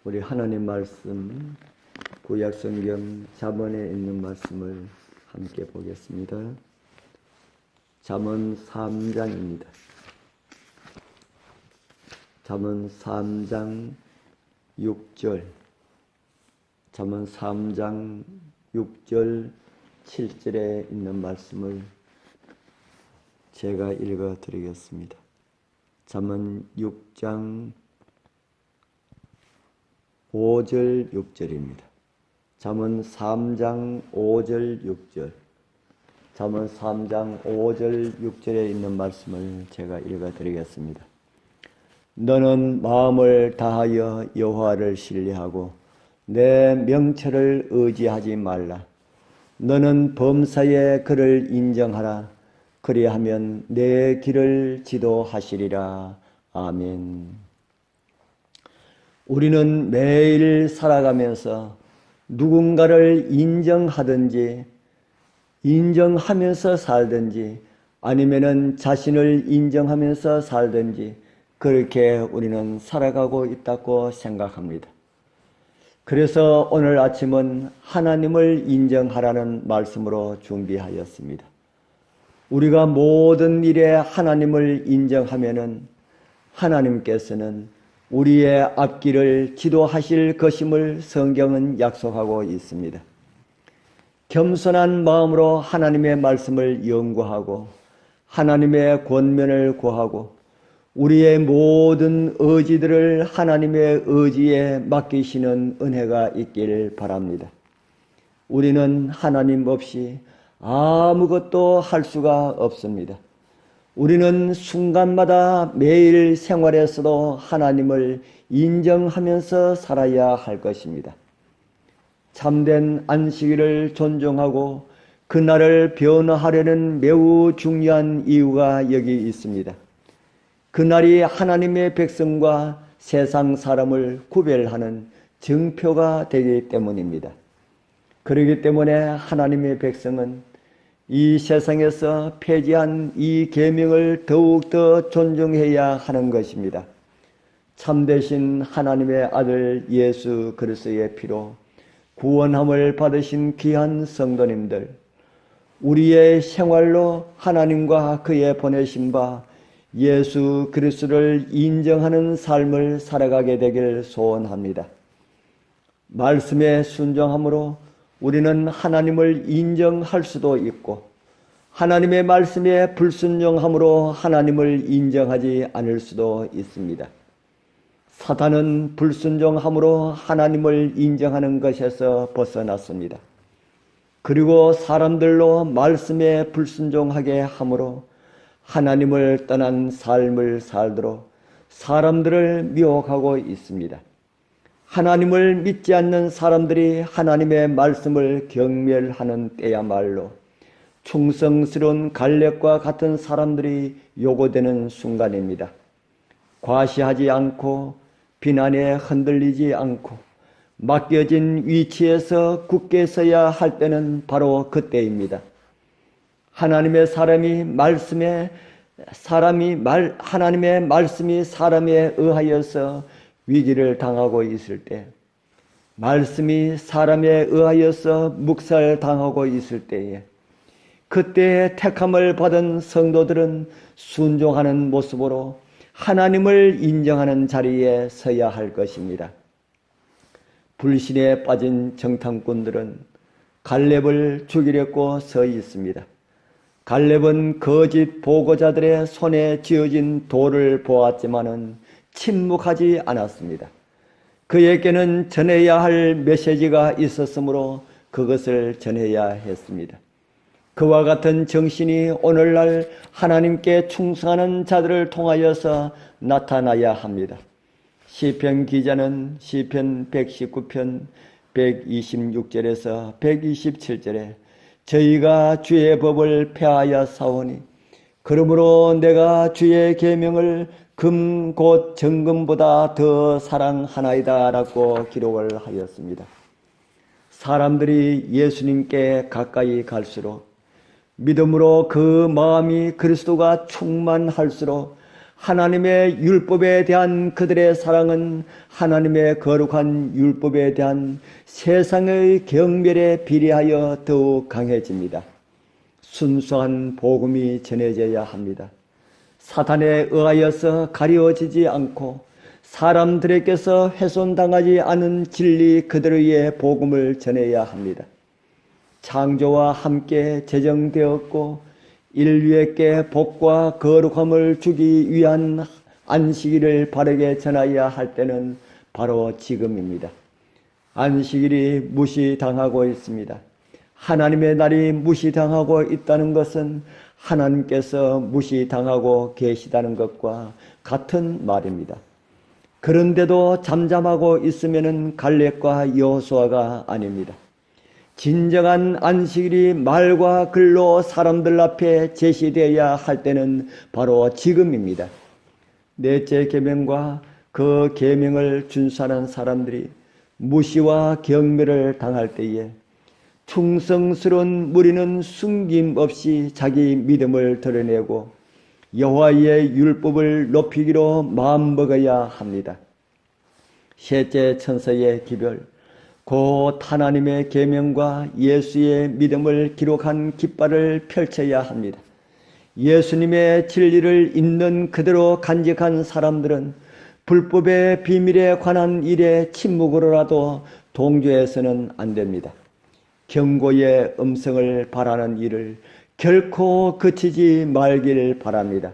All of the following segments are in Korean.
우리 하나님 말씀 구약성경 잠언에 있는 말씀을 함께 보겠습니다. 잠언 3장입니다. 잠언 3장 6절, 잠언 3장 6절 7절에 있는 말씀을 제가 읽어 드리겠습니다. 잠언 6장 5절 6절입니다. 잠언 3장 5절 6절, 잠언 3장 5절 6절에 있는 말씀을 제가 읽어 드리겠습니다. 너는 마음을 다하여 여호와를 신뢰하고 내 명철을 의지하지 말라. 너는 범사에 그를 인정하라. 그리하면 내 길을 지도하시리라. 아멘. 우리는 매일 살아가면서 누군가를 인정하든지 인정하면서 살든지 아니면은 자신을 인정하면서 살든지 그렇게 우리는 살아가고 있다고 생각합니다. 그래서 오늘 아침은 하나님을 인정하라는 말씀으로 준비하였습니다. 우리가 모든 일에 하나님을 인정하면은 하나님께서는 우리의 앞길을 지도하실 것임을 성경은 약속하고 있습니다. 겸손한 마음으로 하나님의 말씀을 연구하고 하나님의 권면을 구하고 우리의 모든 의지들을 하나님의 의지에 맡기시는 은혜가 있길 바랍니다. 우리는 하나님 없이 아무것도 할 수가 없습니다. 우리는 순간마다 매일 생활에서도 하나님을 인정하면서 살아야 할 것입니다. 참된 안식일을 존중하고 그날을 변화하려는 매우 중요한 이유가 여기 있습니다. 그날이 하나님의 백성과 세상 사람을 구별하는 증표가 되기 때문입니다. 그렇기 때문에 하나님의 백성은 이 세상에서 폐지한 이 계명을 더욱더 존중해야 하는 것입니다. 참되신 하나님의 아들 예수 그리스도의 피로 구원함을 받으신 귀한 성도님들, 우리의 생활로 하나님과 그의 보내신 바 예수 그리스도를 인정하는 삶을 살아가게 되길 소원합니다. 말씀에 순종함으로 우리는 하나님을 인정할 수도 있고 하나님의 말씀에 불순종함으로 하나님을 인정하지 않을 수도 있습니다. 사탄은 불순종함으로 하나님을 인정하는 것에서 벗어났습니다. 그리고 사람들로 말씀에 불순종하게 함으로 하나님을 떠난 삶을 살도록 사람들을 미혹하고 있습니다. 하나님을 믿지 않는 사람들이 하나님의 말씀을 경멸하는 때야말로 충성스러운 갈렙과 같은 사람들이 요구되는 순간입니다. 과시하지 않고 비난에 흔들리지 않고 맡겨진 위치에서 굳게 서야 할 때는 바로 그때입니다. 하나님의 말씀이 사람에 의하여서 위기를 당하고 있을 때, 말씀이 사람에 의하여서 묵살당하고 있을 때에, 그때의 택함을 받은 성도들은 순종하는 모습으로 하나님을 인정하는 자리에 서야 할 것입니다. 불신에 빠진 정탐꾼들은 갈렙을 죽이려고 서 있습니다. 갈렙은 거짓 보고자들의 손에 쥐어진 돌을 보았지만은 침묵하지 않았습니다. 그에게는 전해야 할 메시지가 있었으므로 그것을 전해야 했습니다. 그와 같은 정신이 오늘날 하나님께 충성하는 자들을 통하여서 나타나야 합니다. 시편 기자는 시편 119편 126절에서 127절에 저희가 주의 법을 폐하여 사오니 그러므로 내가 주의 계명을 금 곧 정금보다 더 사랑하나이다 라고 기록을 하였습니다. 사람들이 예수님께 가까이 갈수록 믿음으로 그 마음이 그리스도가 충만할수록 하나님의 율법에 대한 그들의 사랑은 하나님의 거룩한 율법에 대한 세상의 경멸에 비례하여 더욱 강해집니다. 순수한 복음이 전해져야 합니다. 사탄에 의하여서 가려지지 않고 사람들에게서 훼손당하지 않은 진리 그대로의 복음을 전해야 합니다. 창조와 함께 제정되었고 인류에게 복과 거룩함을 주기 위한 안식일을 바르게 전하여야 할 때는 바로 지금입니다. 안식일이 무시당하고 있습니다. 하나님의 날이 무시당하고 있다는 것은 하나님께서 무시당하고 계시다는 것과 같은 말입니다. 그런데도 잠잠하고 있으면 갈렙과 여호수아가 아닙니다. 진정한 안식일이 말과 글로 사람들 앞에 제시되어야 할 때는 바로 지금입니다. 넷째 계명과 그 계명을 준수하는 사람들이 무시와 경멸을 당할 때에 충성스러운 무리는 숨김없이 자기 믿음을 드러내고 여호와의 율법을 높이기로 마음먹어야 합니다. 셋째 천사의 기별, 곧 하나님의 계명과 예수의 믿음을 기록한 깃발을 펼쳐야 합니다. 예수님의 진리를 있는 그대로 간직한 사람들은 불법의 비밀에 관한 일에 침묵으로라도 동조해서는 안 됩니다. 경고의 음성을 바라는 일을 결코 그치지 말길 바랍니다.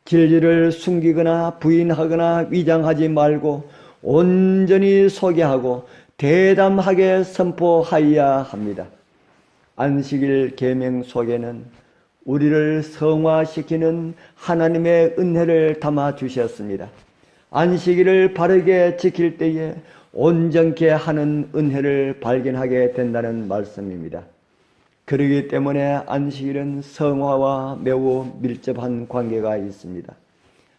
진리를 숨기거나 부인하거나 위장하지 말고 온전히 소개하고 대담하게 선포하여야 합니다. 안식일 계명 속에는 우리를 성화시키는 하나님의 은혜를 담아 주셨습니다. 안식일을 바르게 지킬 때에 온전케 하는 은혜를 발견하게 된다는 말씀입니다. 그렇기 때문에 안식일은 성화와 매우 밀접한 관계가 있습니다.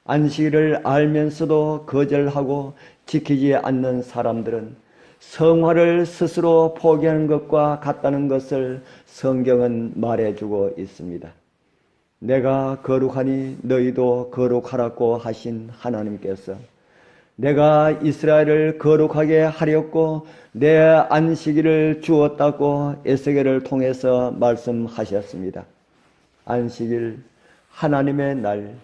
안식일을 알면서도 거절하고 지키지 않는 사람들은 성화를 스스로 포기하는 것과 같다는 것을 성경은 말해주고 있습니다. 내가 거룩하니 너희도 거룩하라고 하신 하나님께서 내가 이스라엘을 거룩하게 하렸고 내 안식일을 주었다고 에스겔을 통해서 말씀하셨습니다. 안식일, 하나님의 날,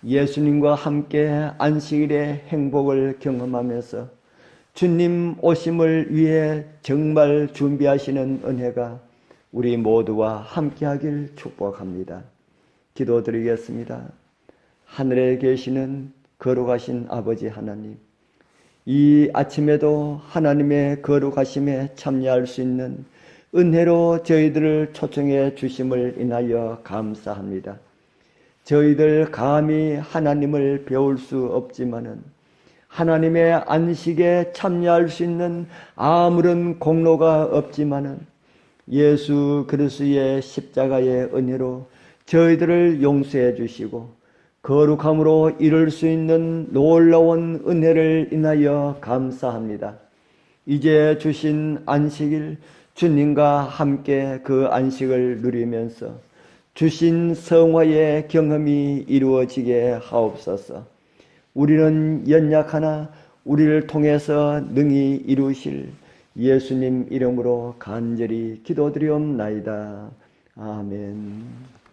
예수님과 함께 안식일의 행복을 경험하면서 주님 오심을 위해 정말 준비하시는 은혜가 우리 모두와 함께하길 축복합니다. 기도드리겠습니다. 하늘에 계시는 거룩하신 아버지 하나님, 이 아침에도 하나님의 거룩하심에 참여할 수 있는 은혜로 저희들을 초청해 주심을 인하여 감사합니다. 저희들 감히 하나님을 배울 수 없지만은 하나님의 안식에 참여할 수 있는 아무런 공로가 없지만은 예수 그리스도의 십자가의 은혜로 저희들을 용서해 주시고 거룩함으로 이룰 수 있는 놀라운 은혜를 인하여 감사합니다. 이제 주신 안식일 주님과 함께 그 안식을 누리면서 주신 성화의 경험이 이루어지게 하옵소서. 우리는 연약하나 우리를 통해서 능히 이루실 예수님 이름으로 간절히 기도드리옵나이다. 아멘.